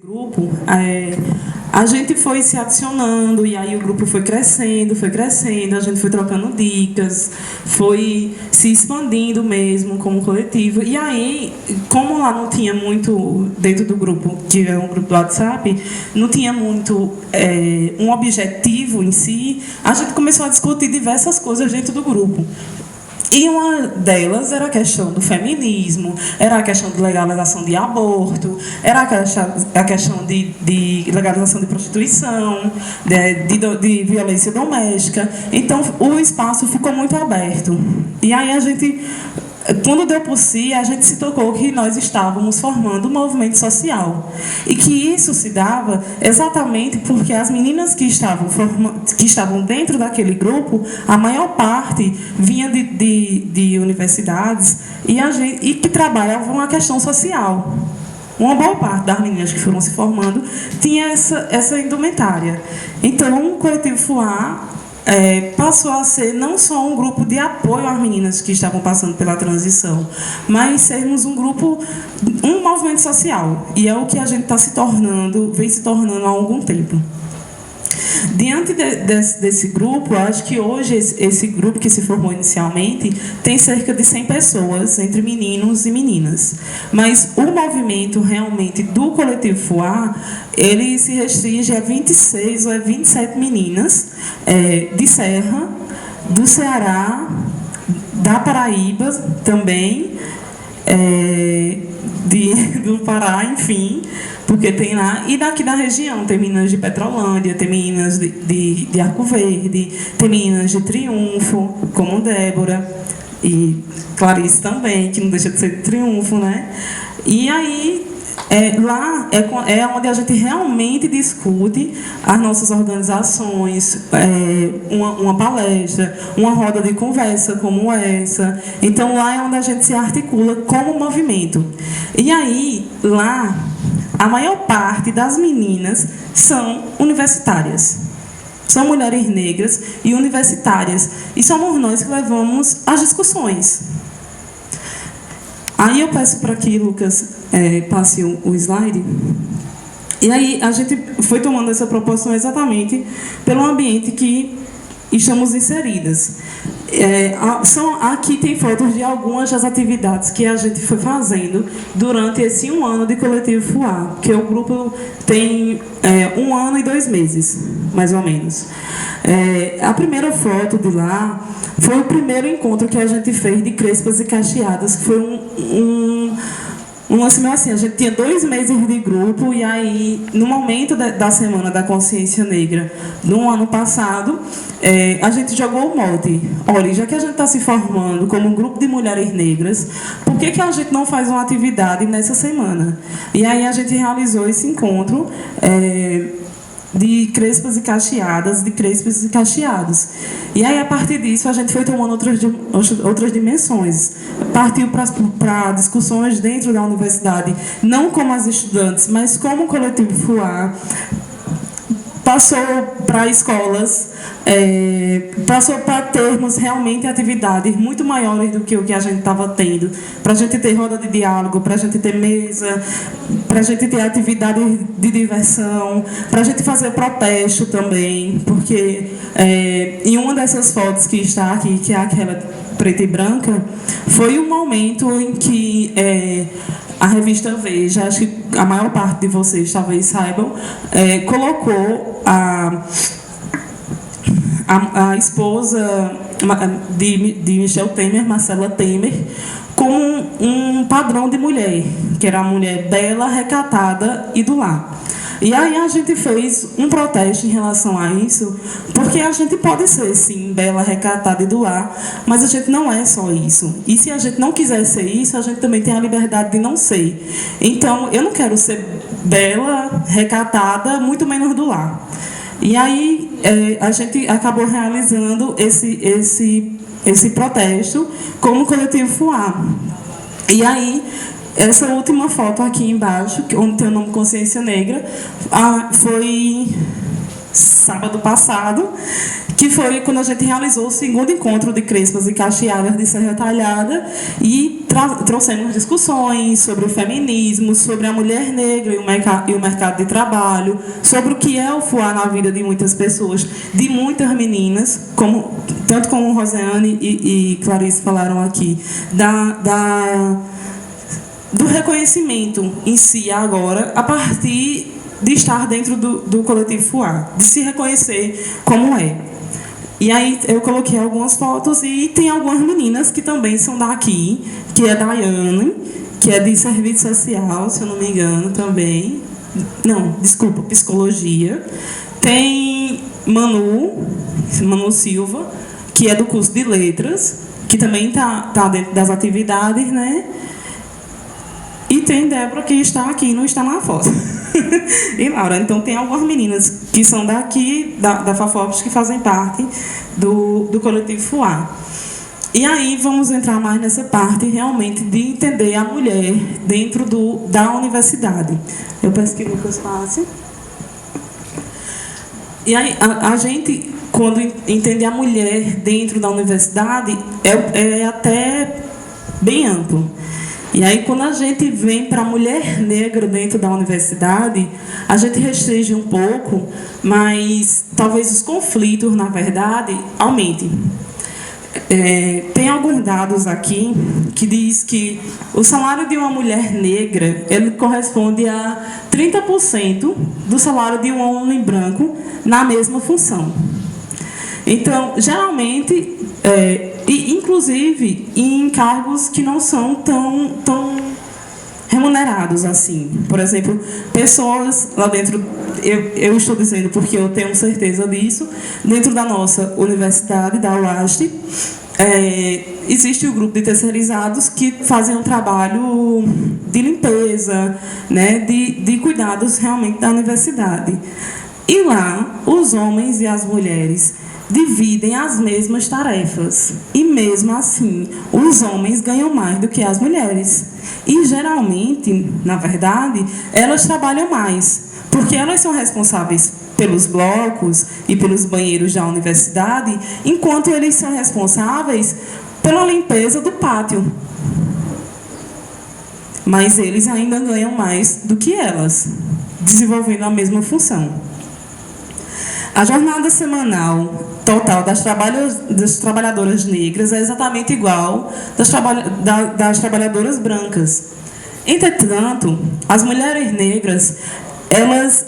grupo, a gente foi se adicionando e aí o grupo foi crescendo, a gente foi trocando dicas, foi se expandindo mesmo como coletivo. E aí, como lá não tinha muito, dentro do grupo, que é um grupo do WhatsApp, não tinha muito um objetivo em si, a gente começou a discutir diversas coisas dentro do grupo. E uma delas era a questão do feminismo, era a questão de legalização de aborto, era a questão de legalização de prostituição, de violência doméstica. Então, o espaço ficou muito aberto. E aí a gente, quando deu por si, a gente se tocou que nós estávamos formando um movimento social. E que isso se dava exatamente porque as meninas que estavam dentro daquele grupo, a maior parte vinha de universidades e que trabalhavam a questão social. Uma boa parte das meninas que foram se formando tinha essa indumentária. Então, o Coletivo FUA passou a ser não só um grupo de apoio às meninas que estavam passando pela transição, mas sermos um grupo, um movimento social. E é o que a gente vem se tornando há algum tempo. Diante desse grupo, acho que hoje esse grupo que se formou inicialmente tem cerca de 100 pessoas, entre meninos e meninas. Mas o movimento realmente do Coletivo FUA, ele se restringe a 26 ou 27 meninas de Serra, do Ceará, da Paraíba também, do Pará, enfim, porque tem lá, e daqui da região, tem meninas de Petrolândia, tem meninas de Arco Verde, tem meninas de Triunfo, como Débora, e Clarice também, que não deixa de ser de Triunfo, né? E aí, lá é onde a gente realmente discute as nossas organizações, uma palestra, uma roda de conversa como essa. Então, lá é onde a gente se articula como movimento. E aí, lá, a maior parte das meninas são universitárias. São mulheres negras e universitárias. E somos nós que levamos as discussões. Aí eu peço para que Lucas passe o slide. E aí a gente foi tomando essa proporção exatamente pelo ambiente que estamos inseridas. Aqui tem fotos de algumas das atividades que a gente foi fazendo durante esse 1 ano de Coletivo FUA, que o grupo tem 1 ano e 2 meses, mais ou menos. A primeira foto de lá foi o primeiro encontro que a gente fez de Crespas e Cacheadas, que foi um lance meio assim, a gente tinha 2 meses de grupo e aí, no momento da Semana da Consciência Negra, no ano passado, a gente jogou o mote. Olha, já que a gente está se formando como um grupo de mulheres negras, por que a gente não faz uma atividade nessa semana? E aí a gente realizou esse encontro de Crespas e Cacheadas, de Crespos e Cacheados. E aí, a partir disso, a gente foi tomando outras dimensões. Partiu para discussões dentro da universidade, não como as estudantes, mas como o Coletivo FUA, passou para escolas, passou para termos realmente atividades muito maiores do que o que a gente estava tendo, para a gente ter roda de diálogo, para a gente ter mesa, para a gente ter atividades de diversão, para a gente fazer protesto também, porque em uma dessas fotos que está aqui, que é aquela preta e branca, foi um momento em que a revista Veja, acho que a maior parte de vocês talvez saibam, colocou a esposa de Michel Temer, Marcela Temer, como um padrão de mulher, que era a mulher bela, recatada e do lar. E aí a gente fez um protesto em relação a isso, porque a gente pode ser, sim, bela, recatada e do lar, mas a gente não é só isso. E se a gente não quiser ser isso, a gente também tem a liberdade de não ser. Então, eu não quero ser bela, recatada, muito menos do lar. E aí a gente acabou realizando esse protesto como Coletivo FUA. E aí, essa última foto aqui embaixo, onde tem o nome Consciência Negra, foi sábado passado, que foi quando a gente realizou o segundo encontro de Crespas e Cacheadas de Serra Talhada e trouxemos discussões sobre o feminismo, sobre a mulher negra e o mercado de trabalho, sobre o que é o FUA na vida de muitas pessoas, de muitas meninas, tanto como Rosiane e Clarice falaram aqui, do reconhecimento em si agora, a partir de estar dentro do coletivo FUA, de se reconhecer como é. E aí eu coloquei algumas fotos e tem algumas meninas que também são daqui, que é Daiane, que é de serviço social, se eu não me engano, também. Não, desculpa, psicologia. Tem Manu Silva, que é do curso de letras, que também tá dentro das atividades, né? E tem Débora, que está aqui e não está na foto. E Laura, então tem algumas meninas que são daqui, da FAFOPS, que fazem parte do coletivo FUA. E aí vamos entrar mais nessa parte realmente de entender a mulher dentro da universidade. Eu peço que o Lucas passe. E aí a gente, quando entende a mulher dentro da universidade, é até bem amplo. E aí, quando a gente vem para a mulher negra dentro da universidade, a gente restringe um pouco, mas talvez os conflitos, na verdade, aumentem. Tem alguns dados aqui que diz que o salário de uma mulher negra ele corresponde a 30% do salário de um homem branco na mesma função. Então, geralmente, e inclusive em cargos que não são tão remunerados assim. Por exemplo, pessoas lá dentro, eu estou dizendo porque eu tenho certeza disso, dentro da nossa universidade, da UAST, existe o grupo de terceirizados que fazem um trabalho de limpeza, né, de cuidados realmente da universidade. E lá, os homens e as mulheres dividem as mesmas tarefas. E mesmo assim, os homens ganham mais do que as mulheres. E geralmente, na verdade, elas trabalham mais, porque elas são responsáveis pelos blocos e pelos banheiros da universidade, enquanto eles são responsáveis pela limpeza do pátio. Mas eles ainda ganham mais do que elas, desenvolvendo a mesma função. A jornada semanal total das trabalhadoras negras é exatamente igual das trabalhadoras brancas. Entretanto, as mulheres negras, elas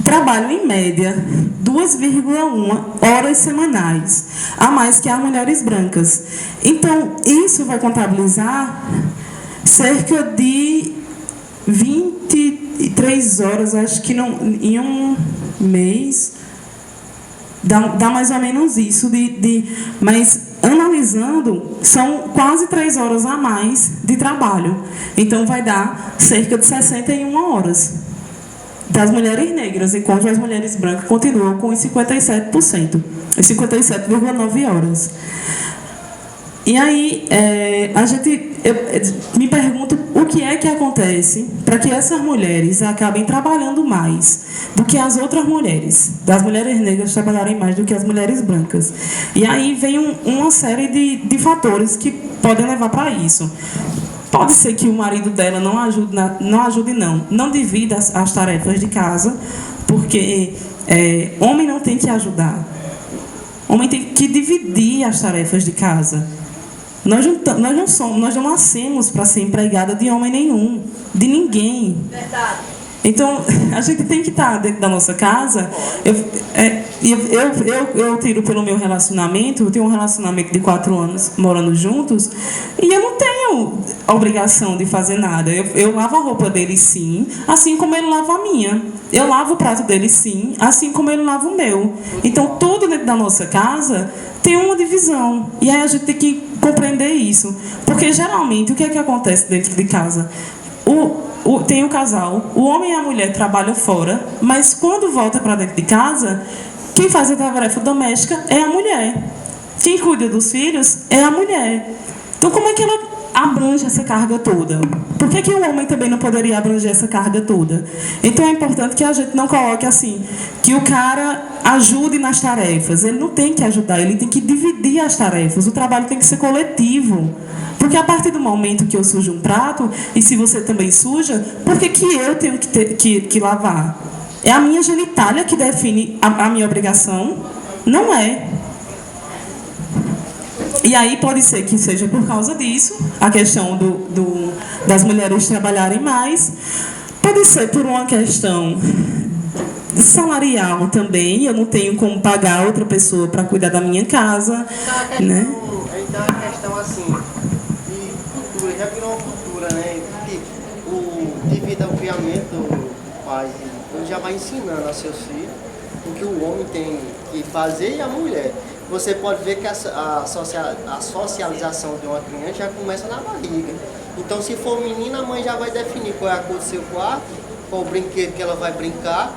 trabalham em média 2,1 horas semanais, a mais que as mulheres brancas. Então, isso vai contabilizar cerca de 23 horas, acho que não, em um mês. Dá mais ou menos isso, mas analisando, são quase 3 horas a mais de trabalho. Então, vai dar cerca de 61 horas das mulheres negras, enquanto as mulheres brancas continuam com os 57%, os 57,9 horas. E aí, eu me pergunto o que é que acontece para que essas mulheres acabem trabalhando mais do que as outras mulheres, das mulheres negras trabalharem mais do que as mulheres brancas. E aí vem uma série de fatores que podem levar para isso. Pode ser que o marido dela não divida as tarefas de casa, porque homem não tem que ajudar. Homem tem que dividir as tarefas de casa. Nós não nascemos para ser empregada de homem nenhum, de ninguém. Verdade. Então, a gente tem que estar dentro da nossa casa. Eu tiro pelo meu relacionamento, eu tenho um relacionamento de 4 anos morando juntos, e eu não tenho a obrigação de fazer nada. Eu lavo a roupa dele, sim, assim como ele lava a minha. Eu lavo o prato dele, sim, assim como ele lava o meu. Então, tudo dentro da nossa casa tem uma divisão. E aí a gente tem que compreender isso. Porque, geralmente, o que é que acontece dentro de casa? Tem o casal, o homem e a mulher trabalham fora, mas quando volta para dentro de casa, quem faz a tarefa doméstica é a mulher. Quem cuida dos filhos é a mulher. Então, como é que ela abrange essa carga toda. Por que o homem também não poderia abranger essa carga toda? Então é importante que a gente não coloque assim, que o cara ajude nas tarefas. Ele não tem que ajudar, ele tem que dividir as tarefas. O trabalho tem que ser coletivo. Porque a partir do momento que eu sujo um prato, e se você também suja, por que eu tenho que lavar? É a minha genitália que define a minha obrigação? Não é. E aí pode ser que seja por causa disso, a questão das mulheres trabalharem mais, pode ser por uma questão salarial também, eu não tenho como pagar outra pessoa para cuidar da minha casa. Então a questão assim, de cultura, já virou uma cultura, né? Devido ao criamento do pai, ele já vai ensinando a seus filhos o que o homem tem que fazer e a mulher. Você pode ver que a socialização de uma criança já começa na barriga. Então, se for menina, a mãe já vai definir qual é a cor do seu quarto, qual o brinquedo que ela vai brincar.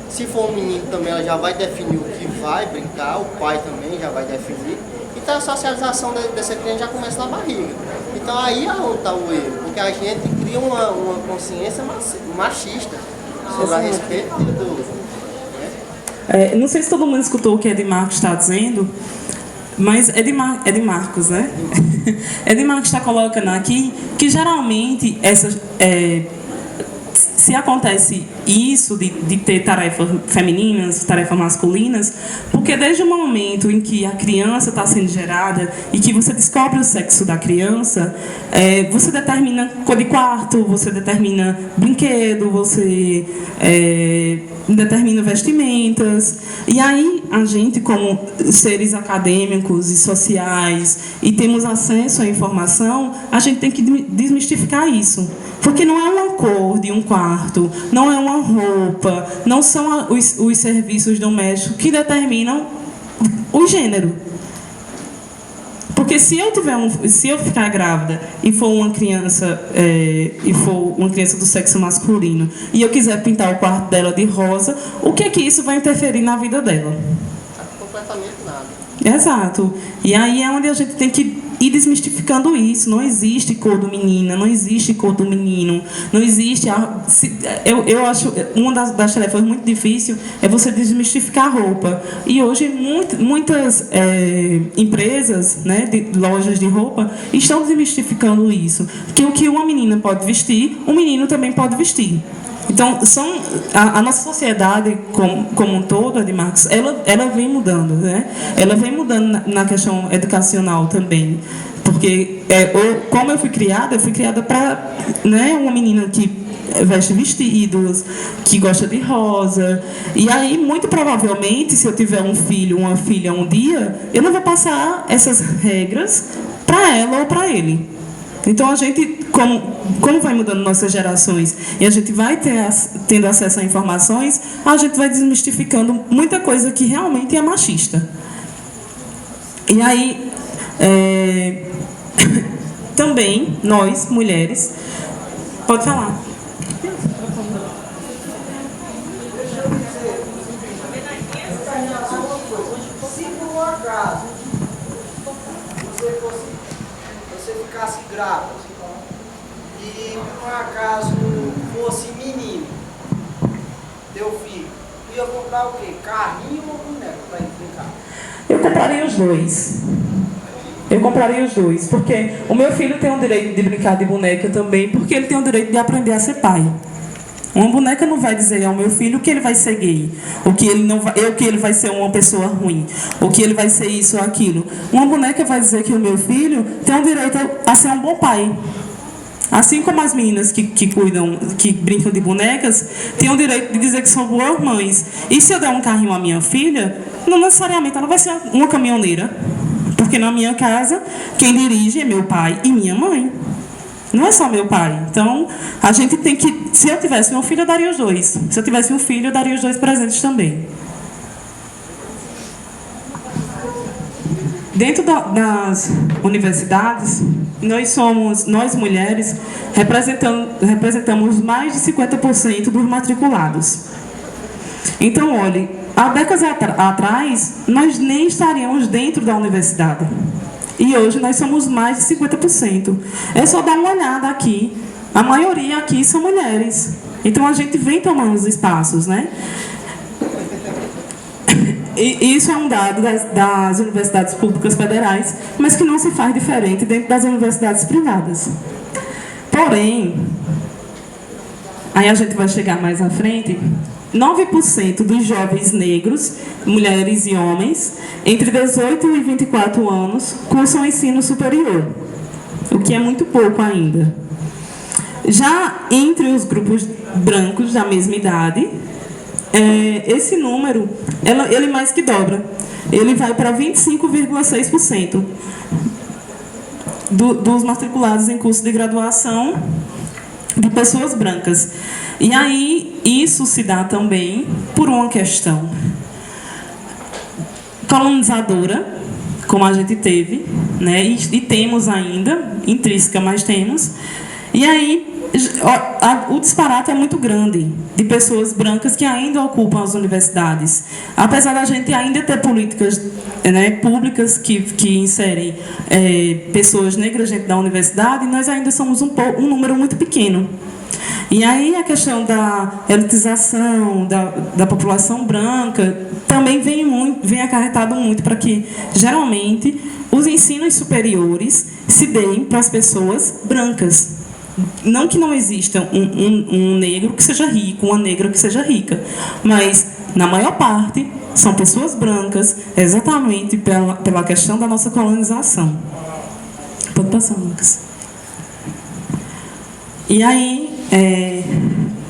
Se for um menino também, ela já vai definir o que vai brincar, o pai também já vai definir. Então, a socialização dessa criança já começa na barriga. Então, aí é onde está o erro, porque a gente cria uma consciência machista sobre a respeito do... Não sei se todo mundo escutou o que Ed Marcos está dizendo, mas Ed Marcos, né? Ed Marcos está colocando aqui que geralmente se acontece isso de ter tarefas femininas, tarefas masculinas, porque desde o momento em que a criança está sendo gerada e que você descobre o sexo da criança, você determina cor de quarto, você determina brinquedo, você determina vestimentas. E aí a gente, como seres acadêmicos e sociais, e temos acesso à informação, a gente tem que desmistificar isso. Porque não é uma cor de um quarto, não é uma roupa, não são os serviços domésticos que determinam o gênero. Porque se eu ficar grávida e for uma criança do sexo masculino e eu quiser pintar o quarto dela de rosa, o que é que isso vai interferir na vida dela? Completamente nada. Exato. E aí é onde a gente tem que ir desmistificando isso. Não existe cor do menina, não existe cor do menino, não existe... Eu acho uma das tarefas muito difíceis é você desmistificar a roupa. E hoje muitas empresas, né, de lojas de roupa, estão desmistificando isso. Que o que uma menina pode vestir, um menino também pode vestir. Então, a nossa sociedade como um todo, Ed Marcos, ela vem mudando, né? Ela vem mudando na questão educacional também. Porque, como eu fui criada para, né, uma menina que veste vestidos, que gosta de rosa. E aí, muito provavelmente, se eu tiver um filho, uma filha um dia, eu não vou passar essas regras para ela ou para ele. Então, a gente, como vai mudando nossas gerações e a gente vai tendo acesso a informações, a gente vai desmistificando muita coisa que realmente é machista. E aí, também, nós, mulheres... Pode falar. Se por um acaso você ficasse grávida e por um acaso fosse menino, teu filho, ia comprar o quê? Carrinho ou boneco para ele brincar? Eu compraria os dois. Porque o meu filho tem o direito de brincar de boneca também, porque ele tem o direito de aprender a ser pai. Uma boneca não vai dizer ao meu filho que ele vai ser gay, ou que ele vai ser uma pessoa ruim, ou que ele vai ser isso ou aquilo. Uma boneca vai dizer que o meu filho tem o direito a ser um bom pai. Assim como as meninas que brincam de bonecas, têm o direito de dizer que são boas mães. E se eu der um carrinho à minha filha, não necessariamente ela vai ser uma caminhoneira. Porque na minha casa, quem dirige é meu pai e minha mãe. Não é só meu pai. Então, a gente tem que... Se eu tivesse um filho, eu daria os dois. Se eu tivesse um filho, eu daria os dois presentes também. Dentro das universidades, nós mulheres, representamos mais de 50% dos matriculados. Então, olhe, há décadas atrás, nós nem estaríamos dentro da universidade. E hoje nós somos mais de 50%. É só dar uma olhada aqui. A maioria aqui são mulheres. Então a gente vem tomando os espaços, né? E isso é um dado das universidades públicas federais, mas que não se faz diferente dentro das universidades privadas. Porém, aí a gente vai chegar mais à frente, 9% dos jovens negros, mulheres e homens, entre 18 e 24 anos, cursam ensino superior, o que é muito pouco ainda. Já entre os grupos brancos da mesma idade, esse número, ele mais que dobra. Ele vai para 25,6% dos matriculados em curso de graduação de pessoas brancas. E aí, isso se dá também por uma questão colonizadora, como a gente teve, né? E temos ainda, intrínseca, mas temos. E aí, o disparate é muito grande de pessoas brancas que ainda ocupam as universidades. Apesar da gente ainda ter políticas, né, públicas que inserem pessoas negras dentro da universidade, nós ainda somos um número muito pequeno. E aí a questão da elitização da população branca também vem acarretado muito para que, geralmente, os ensinos superiores se deem para as pessoas brancas. Não que não exista um negro que seja rico, uma negra que seja rica, mas, na maior parte, são pessoas brancas, exatamente pela questão da nossa colonização. Pode passar, Lucas. E aí,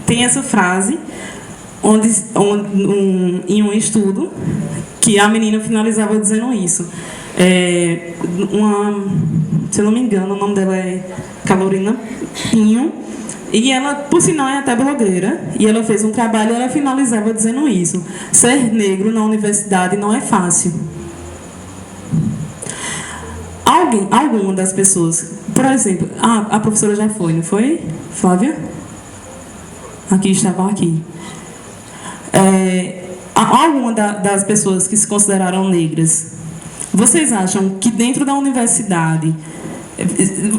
tem essa frase, em um estudo, que a menina finalizava dizendo isso. Se eu não me engano, o nome dela é Carolina Pinho, e ela, por sinal, é até blogueira, e ela fez um trabalho e ela finalizava dizendo isso: ser negro na universidade não é fácil. Alguma das pessoas, por exemplo, a professora já foi, não foi, Flávia? Aqui, estavam aqui. Alguma das pessoas que se consideraram negras, vocês acham que dentro da universidade,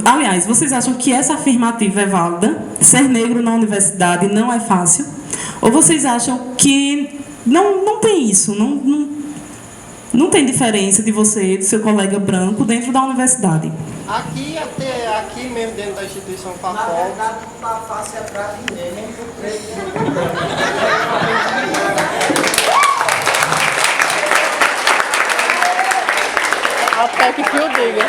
aliás, vocês acham que essa afirmativa é válida? Ser negro na universidade não é fácil? Ou vocês acham que não tem isso, não tem diferença de você e do seu colega branco dentro da universidade? Aqui mesmo dentro da instituição FAFOL. Na verdade, não está fácil é para ninguém, nem para o preto. Até que eu diga.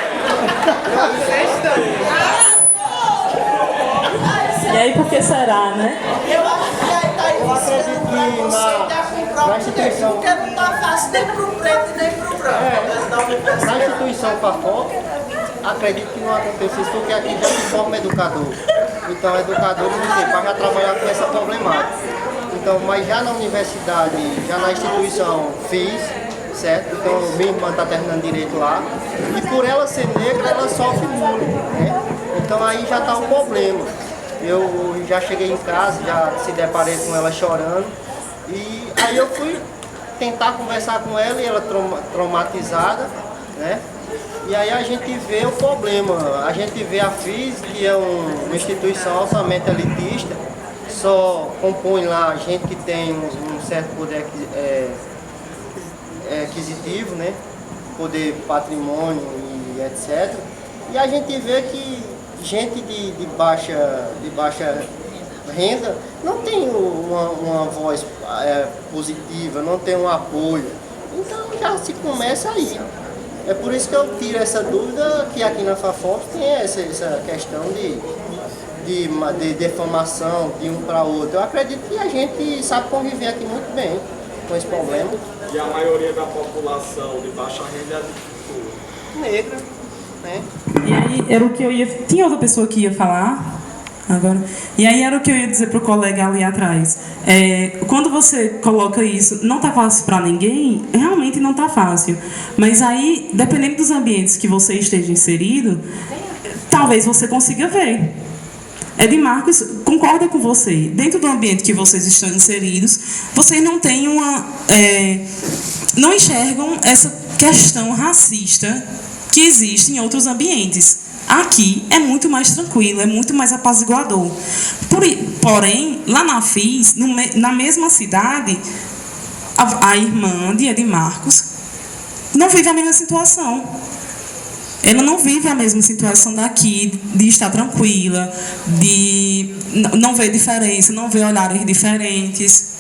E aí, por que será, né? Eu acho que aí está acredito que na instituição, porque não está fácil nem para o preto nem para o branco. Na instituição FAFOL, acredito que não aconteça isso, porque aqui já se forma educador. Então, educadores para já trabalhar com essa problemática. Então, mas já na universidade, já na instituição fiz, certo? Então, minha irmã está terminando direito lá. E por ela ser negra, ela sofre bullying, né? Então, aí já está um problema. Eu já cheguei em casa, já se deparei com ela chorando. E aí eu fui tentar conversar com ela e ela traumatizada, né? E aí a gente vê o problema. A gente vê a FIS, que é uma instituição altamente elitista, só compõe lá gente que tem um certo poder aquisitivo, né? Poder patrimônio e etc. E a gente vê que gente de baixa renda não tem uma voz positiva, não tem um apoio. Então já se começa aí. É por isso que eu tiro essa dúvida que aqui na FAFOL tem essa questão de defamação de um para outro. Eu acredito que a gente sabe conviver aqui muito bem com esse problema. E a maioria da população de baixa renda é de negra, né? E aí era o que eu ia... Tinha outra pessoa que ia falar agora? E aí era o que eu ia dizer para o colega ali atrás. Quando você coloca isso, não está fácil para ninguém, realmente não está fácil. Mas aí, dependendo dos ambientes que você esteja inserido, talvez você consiga ver. Edmarcos concorda com você. Dentro do ambiente que vocês estão inseridos, vocês não têm não enxergam essa questão racista que existe em outros ambientes. Aqui é muito mais tranquilo, é muito mais apaziguador. Porém, lá na FIS, na mesma cidade, a irmã de Edmarcos não vive a mesma situação. Ela não vive a mesma situação daqui, de estar tranquila, de não ver diferença, não ver olhares diferentes.